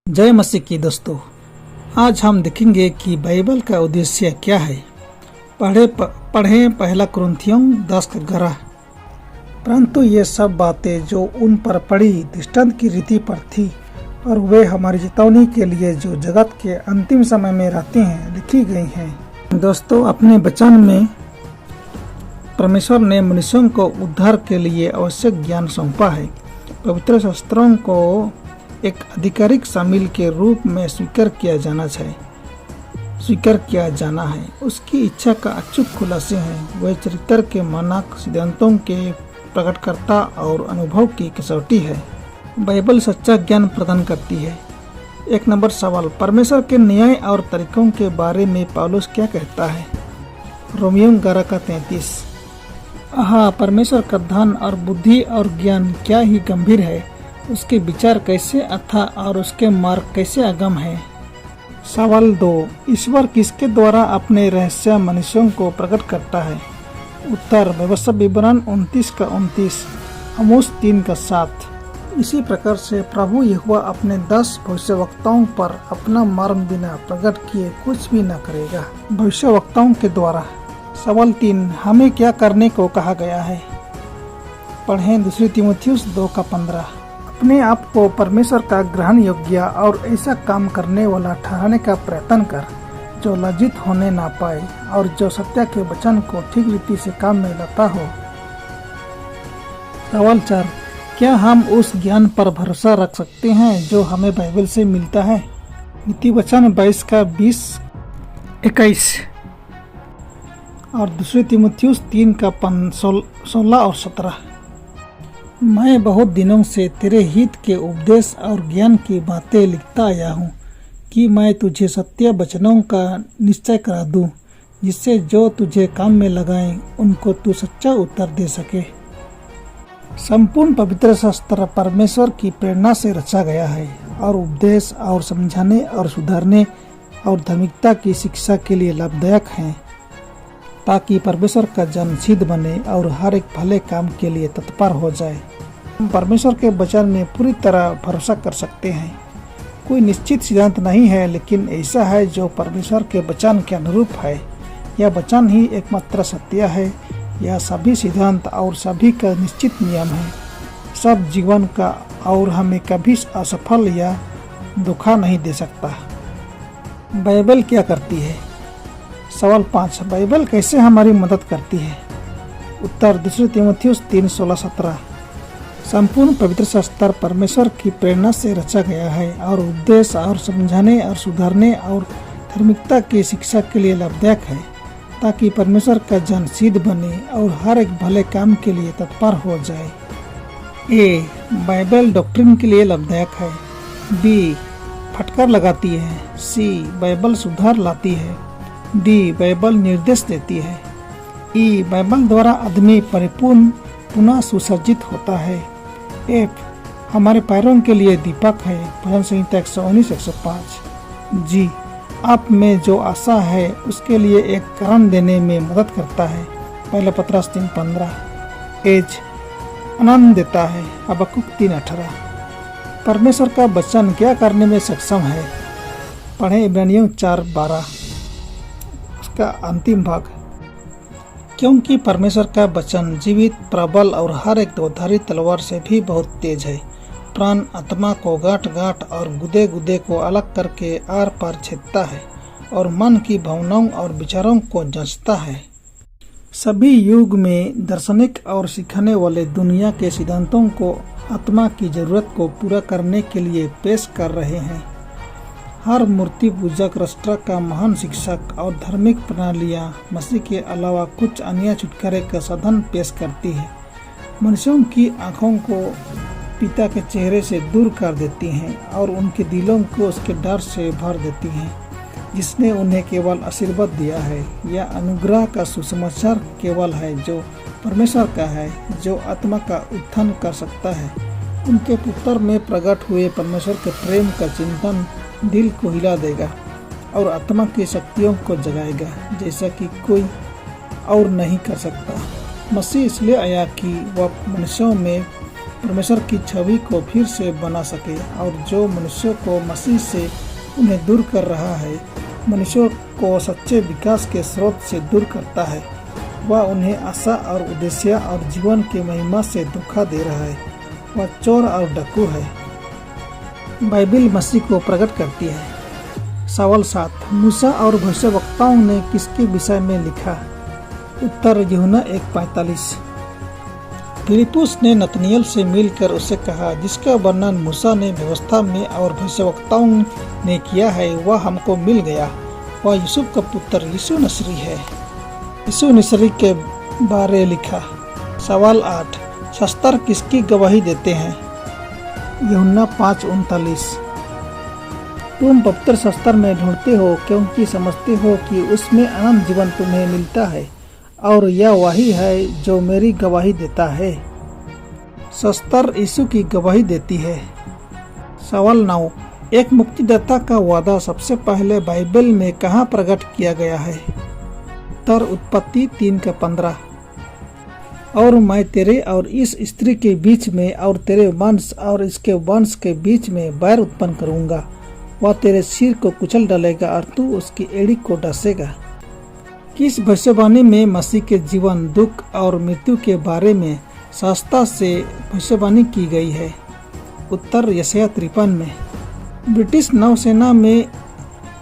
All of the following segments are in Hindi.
जय मसीह की दोस्तों, आज हम देखेंगे कि बाइबल का उद्देश्य क्या है। पढ़ें पहला कुरिन्थियों 10:11। परंतु ये सब बातें जो उन पर पड़ी दृष्टांत की रीति पर थी और वे हमारी चेतावनी के लिए जो जगत के अंतिम समय में रहते हैं लिखी गई हैं। दोस्तों, अपने वचन में परमेश्वर ने मनुष्यों को उद्धार के लिए आवश्यक ज्ञान सौंपा है। पवित्र शास्त्रों को एक आधिकारिक शामिल के रूप में स्वीकार किया जाना है। उसकी इच्छा का अचूक खुलासे हैं। वह चरित्र के मानक सिद्धांतों के प्रकटकर्ता और अनुभव की कसौटी है। बाइबल सच्चा ज्ञान प्रदान करती है। 1 नंबर सवाल, परमेश्वर के न्याय और तरीकों के बारे में पौलुस क्या कहता है? रोमियो 11:33। परमेश्वर का धन और बुद्धि और ज्ञान क्या ही गंभीर है। उसके विचार कैसे अथाह और उसके मार्ग कैसे अगम है। सवाल 2, ईश्वर किसके द्वारा अपने रहस्य मनुष्यों को प्रकट करता है? उत्तर, व्यवस्था विवरण 29:29, आमोस 3:7। इसी प्रकार से प्रभु यहोवा अपने 10 भविष्यवक्ताओं पर अपना मर्म बिना प्रकट किए कुछ भी न करेगा। भविष्यवक्ताओं के द्वारा। सवाल 3, हमें क्या करने को कहा गया है? पढ़ें 2 तीमुथियुस 2:15। अपने आप को परमेश्वर का ग्रहण योग्य और ऐसा काम करने वाला ठहराने का प्रयत्न कर जो लज्जित होने ना पाए और जो सत्य के वचन को ठीक रीति से काम में लाता हो। सवाल 4, क्या हम उस ज्ञान पर भरोसा रख सकते हैं जो हमें बाइबल से मिलता है? नीति वचन 22:20-21 और 2 तीमुथियुस 3:16 और 17। मैं बहुत दिनों से तेरे हित के उपदेश और ज्ञान की बातें लिखता आया हूँ कि मैं तुझे सत्य वचनों का निश्चय करा दूँ, जिससे जो तुझे काम में लगाएं उनको तू सच्चा उत्तर दे सके। संपूर्ण पवित्र शास्त्र परमेश्वर की प्रेरणा से रचा गया है और उपदेश और समझाने और सुधारने और धार्मिकता की शिक्षा के लिए लाभदायक है, ताकि परमेश्वर का जन सिद्ध बने और हर एक भले काम के लिए तत्पर हो जाए। हम परमेश्वर के वचन में पूरी तरह भरोसा कर सकते हैं। कोई निश्चित सिद्धांत नहीं है, लेकिन ऐसा है जो परमेश्वर के वचन के अनुरूप है। यह वचन ही एकमात्र सत्य है। यह सभी सिद्धांत और सभी का निश्चित नियम है, सब जीवन का, और हमें कभी असफल या धोखा नहीं दे सकता। बाइबल क्या करती है? सवाल 5, बाइबल कैसे हमारी मदद करती है? उत्तर, 2 तीमुथियुस 3:16-17। संपूर्ण पवित्र शास्त्र परमेश्वर की प्रेरणा से रचा गया है और उद्देश्य और समझाने और सुधारने और धार्मिकता की शिक्षा के लिए लाभदायक है, ताकि परमेश्वर का जन सिद्ध बने और हर एक भले काम के लिए तत्पर हो जाए। ए, बाइबल डॉक्ट्रिन के लिए लाभदायक है। बी, फटकार लगाती है। सी, बाइबल सुधार लाती है। डी, बाइबल निर्देश देती है। ई, बाइबल द्वारा आदमी परिपूर्ण पुनः सुसज्जित होता है। एफ, हमारे पैरों के लिए दीपक है। भजन संहिता 119:105। जी, आप में जो आशा है उसके लिए एक कारण देने में मदद करता है। पहला पत्रस 3:15। एज, आनंद देता है। हबक्कुक 3:18। परमेश्वर का वचन क्या करने में सक्षम है? पढ़ें इब्रानियों 4:12, उसका अंतिम भाग। क्योंकि परमेश्वर का वचन जीवित, प्रबल और हर एक दोधारी तलवार से भी बहुत तेज है, प्राण आत्मा को गांठ-गांठ और गुदे-गुदे को अलग करके आर पार छेदता है और मन की भावनाओं और विचारों को जांचता है। सभी युग में दार्शनिक और सिखाने वाले दुनिया के सिद्धांतों को आत्मा की जरूरत को पूरा करने के लिए पेश कर रहे हैं। हर मूर्ति पूजक राष्ट्र का महान शिक्षक और धार्मिक प्रणालियाँ मसीह के अलावा कुछ अन्य छुटकारे का साधन पेश करती है। मनुष्यों की आँखों को पिता के चेहरे से दूर कर देती हैं और उनके दिलों को उसके डर से भर देती हैं, जिसने उन्हें केवल आशीर्वाद दिया है। यह अनुग्रह का सुसमाचार केवल है जो परमेश्वर का है, जो आत्मा का उत्थान कर सकता है। उनके पुत्र में प्रकट हुए परमेश्वर के प्रेम का चिंतन दिल को हिला देगा और आत्मा की शक्तियों को जगाएगा, जैसा कि कोई और नहीं कर सकता। मसीह इसलिए आया कि वह मनुष्यों में परमेश्वर की छवि को फिर से बना सके, और जो मनुष्यों को मसीह से उन्हें दूर कर रहा है, मनुष्यों को सच्चे विकास के स्रोत से दूर करता है। वह उन्हें आशा और उद्देश्य और जीवन की महिमा से धोखा दे रहा है। वह चोर और डाकू है। बाइबिल मसीह को प्रकट करती है। सवाल 7, मूसा और भविष्यवक्ताओं ने किसके विषय में लिखा? उत्तर, यूहन्ना 1:45। फिलिप्पुस ने नतनिएल से मिलकर उसे कहा, जिसका वर्णन मूसा ने व्यवस्था में और भविष्यवक्ताओं ने किया है, वह हमको मिल गया। वह यूसुफ का पुत्र यीशु नसरी है। यीशु नसरी के बारे लिखा। सवाल 8, शास्त्र किसकी गवाही देते हैं? यूहन्ना 5:39। तुम पवित्र शास्त्र में ढूंढते हो क्योंकि समझते हो कि उसमें अनंत जीवन तुम्हें मिलता है, और यह वही है जो मेरी गवाही देता है। शास्त्र यीशु की गवाही देती है। सवाल 9, एक मुक्तिदाता का वादा सबसे पहले बाइबल में कहाँ प्रकट किया गया है? उत्तर, उत्पत्ति 3:15। और मैं तेरे और इस स्त्री के बीच में और तेरे वंश और इसके वंश के बीच में बैर उत्पन्न करूंगा। वह तेरे सिर को कुचल डालेगा और तू उसकी एड़ी को डसेगा। किस भविष्यवाणी में मसीह के जीवन, दुख और मृत्यु के बारे में शास्त्र से भविष्यवाणी की गई है? उत्तर, यशायाह 53 में। ब्रिटिश नौसेना में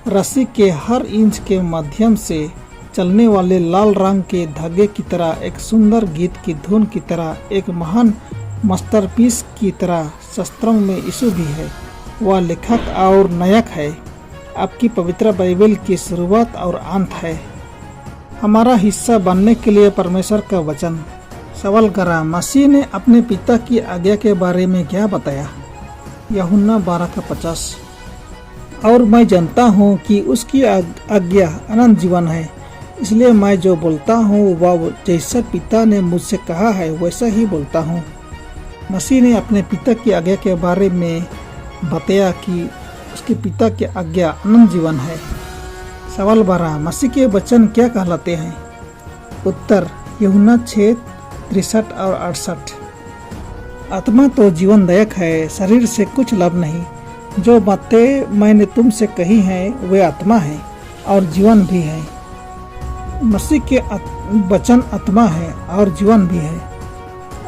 रस्सी के हर इंच के माध्यम से चलने वाले लाल रंग के धागे की तरह, एक सुंदर गीत की धुन की तरह, एक महान मास्टरपीस की तरह शास्त्रों में यीशु भी है। वह लेखक और नायक है। आपकी पवित्र बाइबल की शुरुआत और अंत है। हमारा हिस्सा बनने के लिए परमेश्वर का वचन। सवाल 11, मसीह ने अपने पिता की आज्ञा के बारे में क्या बताया? यूहन्ना 12:50। और मैं जानता हूँ कि उसकी आज्ञा अनंत जीवन है, इसलिए मैं जो बोलता हूँ वह जैसा पिता ने मुझसे कहा है वैसा ही बोलता हूँ। मसीह ने अपने पिता की आज्ञा के बारे में बताया कि उसके पिता की आज्ञा अनंत जीवन है। सवाल 12, मसीह के वचन क्या कहलाते हैं? उत्तर, यूहन्ना 6:63 और 68। आत्मा तो जीवनदायक है, शरीर से कुछ लाभ नहीं। जो बातें मैंने तुमसे कही हैं वे आत्मा है और जीवन भी है। मसीह के वचन आत्मा है और जीवन भी है।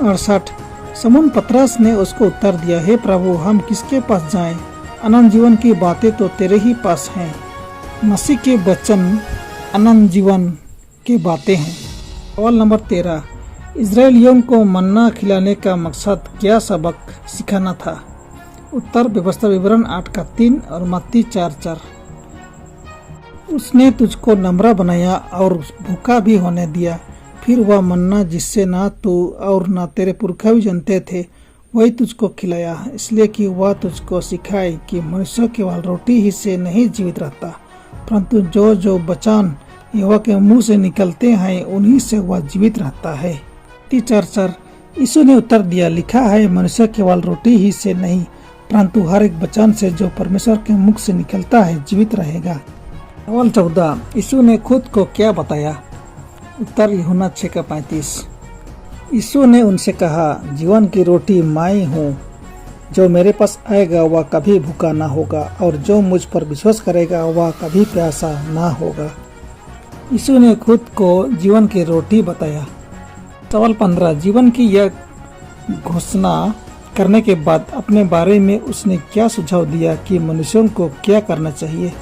68, समून पतरस ने उसको उत्तर दिया, हे प्रभु, हम किसके पास जाएं? अनंत जीवन की बातें तो तेरे ही पास हैं। मसीह के वचन अनंत जीवन की बातें हैं। सवाल नंबर 13, इजराइलियों को मन्ना खिलाने का मकसद क्या सबक सिखाना था? उत्तर, व्यवस्था विवरण 8:3 और मत्ती 4:4। उसने तुझको नम्र बनाया और भूखा भी होने दिया। फिर वह मन्ना जिससे ना तू और ना तेरे पुरखा भी जानते थे, वही तुझको खिलाया, इसलिए कि वह तुझको सिखाए कि मनुष्य केवल रोटी ही से नहीं जीवित रहता, परंतु जो जो वचन यहोवा के मुंह से निकलते हैं उन्हीं से वह जीवित रहता है। 4:4 यीशु ने उत्तर दिया, लिखा है, मनुष्य केवल रोटी ही से नहीं परंतु हर एक वचन से जो परमेश्वर के मुख से निकलता है जीवित रहेगा। सवाल 14, यीशु ने खुद को क्या बताया? उत्तर, यूहन्ना 6:35। यीशु ने उनसे कहा, जीवन की रोटी मैं हूँ। जो मेरे पास आएगा वह कभी भूखा ना होगा, और जो मुझ पर विश्वास करेगा वह कभी प्यासा ना होगा। यीशु ने खुद को जीवन की रोटी बताया। सवाल 15, जीवन की यह घोषणा करने के बाद अपने बारे में उसने क्या सुझाव दिया कि मनुष्यों को क्या करना चाहिए?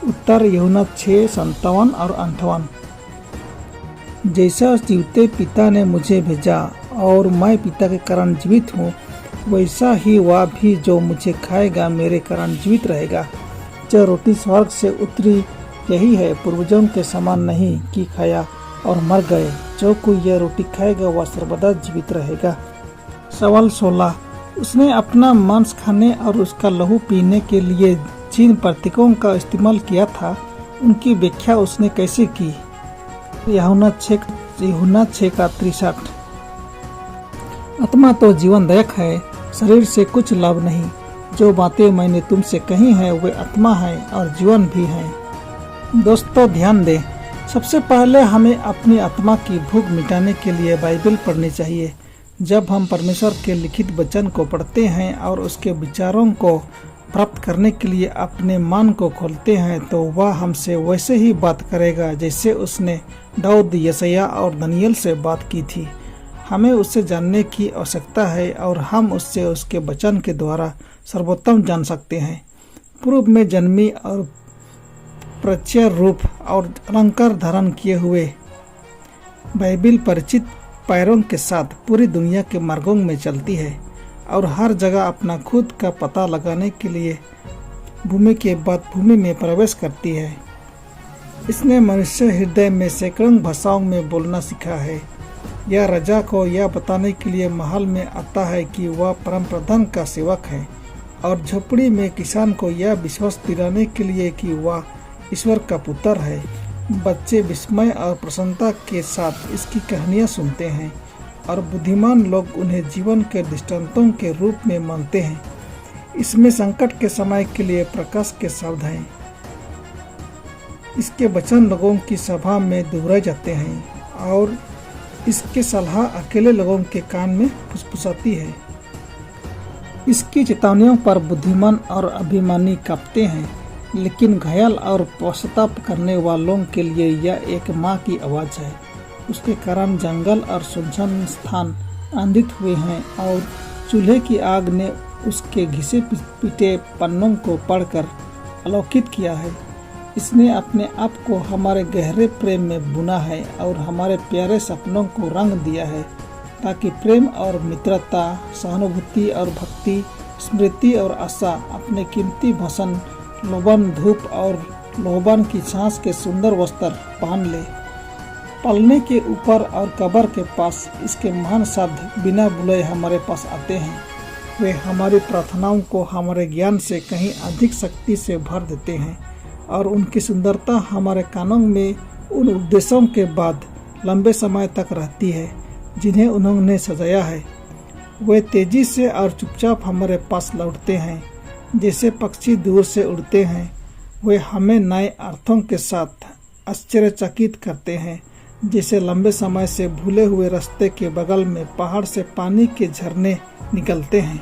उत्तर, यूहन्ना 6:57 और 58। जैसा जीवते पिता ने मुझे भेजा और मैं पिता के कारण जीवित हूँ, वैसा ही वह भी जो मुझे खाएगा मेरे कारण जीवित रहेगा। जो रोटी स्वर्ग से उतरी यही है, पूर्वजों के समान नहीं कि खाया और मर गए। जो कोई यह रोटी खाएगा वह सर्वदा जीवित रहेगा। सवाल 16, उसने अपना मांस खाने और उसका लहू पीने के लिए जिन प्रतीकों का इस्तेमाल किया था उनकी व्याख्या उसने कैसे की? यूहन्ना 6:63। आत्मा तो जीवनदायक है, शरीर से कुछ लाभ नहीं। जो बातें मैंने तुमसे कही हैं वे आत्मा है और जीवन भी है। दोस्तों ध्यान दें, सबसे पहले हमें अपनी आत्मा की भूख मिटाने के लिए बाइबल पढ़नी चाहिए। जब हम परमेश्वर के लिखित वचन को पढ़ते हैं और उसके विचारों को प्राप्त करने के लिए अपने मन को खोलते हैं तो वह हमसे वैसे ही बात करेगा जैसे उसने दाऊद, यशायाह और दानियेल से बात की थी। हमें उससे जानने की आवश्यकता है और हम उससे उसके वचन के द्वारा सर्वोत्तम जान सकते हैं। पूर्व में जन्मी और प्रचय रूप और अलंकार धारण किए हुए बाइबिल परिचित पैरों के साथ पूरी दुनिया के मार्गों में चलती है और हर जगह अपना खुद का पता लगाने के लिए भूमि के बाद भूमि में प्रवेश करती है। इसने मनुष्य हृदय में सैकड़ों भाषाओं में बोलना सीखा है। यह राजा को यह बताने के लिए महल में आता है कि वह परम प्रधान का सेवक है और झोपड़ी में किसान को यह विश्वास दिलाने के लिए कि वह ईश्वर का पुत्र है। बच्चे विस्मय और प्रसन्नता के साथ इसकी कहानियाँ सुनते हैं और बुद्धिमान लोग उन्हें जीवन के दृष्टांतों के रूप में मानते हैं। इसमें संकट के समय के लिए प्रकाश के शब्द हैं। इसके वचन लोगों की सभा में दोहराए जाते हैं और इसके सलाह अकेले लोगों के कान में फुसफुसाती है। इसकी चेतावनियों पर बुद्धिमान और अभिमानी कांपते हैं, लेकिन घायल और पश्चाताप करने वालों के लिए यह एक माँ की आवाज़ है। उसके कारण जंगल और सुनसान स्थान आनंदित हुए हैं और चूल्हे की आग ने उसके घिसे पिटे पन्नों को पढ़कर आलोकित किया है। इसने अपने आप को हमारे गहरे प्रेम में बुना है और हमारे प्यारे सपनों को रंग दिया है, ताकि प्रेम और मित्रता, सहानुभूति और भक्ति, स्मृति और आशा अपने कीमती भसन, लोबन, धूप और लोबन की सांस के सुंदर वस्त्र पहन ले। पलने के ऊपर और कब्र के पास इसके महान शब्द बिना बुलाए हमारे पास आते हैं। वे हमारी प्रार्थनाओं को हमारे ज्ञान से कहीं अधिक शक्ति से भर देते हैं और उनकी सुंदरता हमारे कानों में उन उपदेशों के बाद लंबे समय तक रहती है जिन्हें उन्होंने सजाया है। वे तेजी से और चुपचाप हमारे पास लौटते हैं, जैसे पक्षी दूर से उड़ते हैं। वे हमें नए अर्थों के साथ आश्चर्यचकित करते हैं, जैसे लंबे समय से भूले हुए रास्ते के बगल में पहाड़ से पानी के झरने निकलते हैं।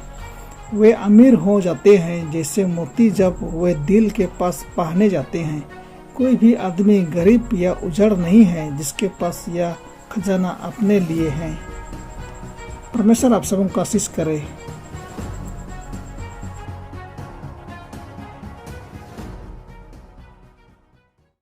वे अमीर हो जाते हैं जैसे मोती जब वे दिल के पास पहने जाते हैं। कोई भी आदमी गरीब या उजड़ नहीं है जिसके पास यह खजाना अपने लिए है। परमेश्वर आप सबों को आशीष करे।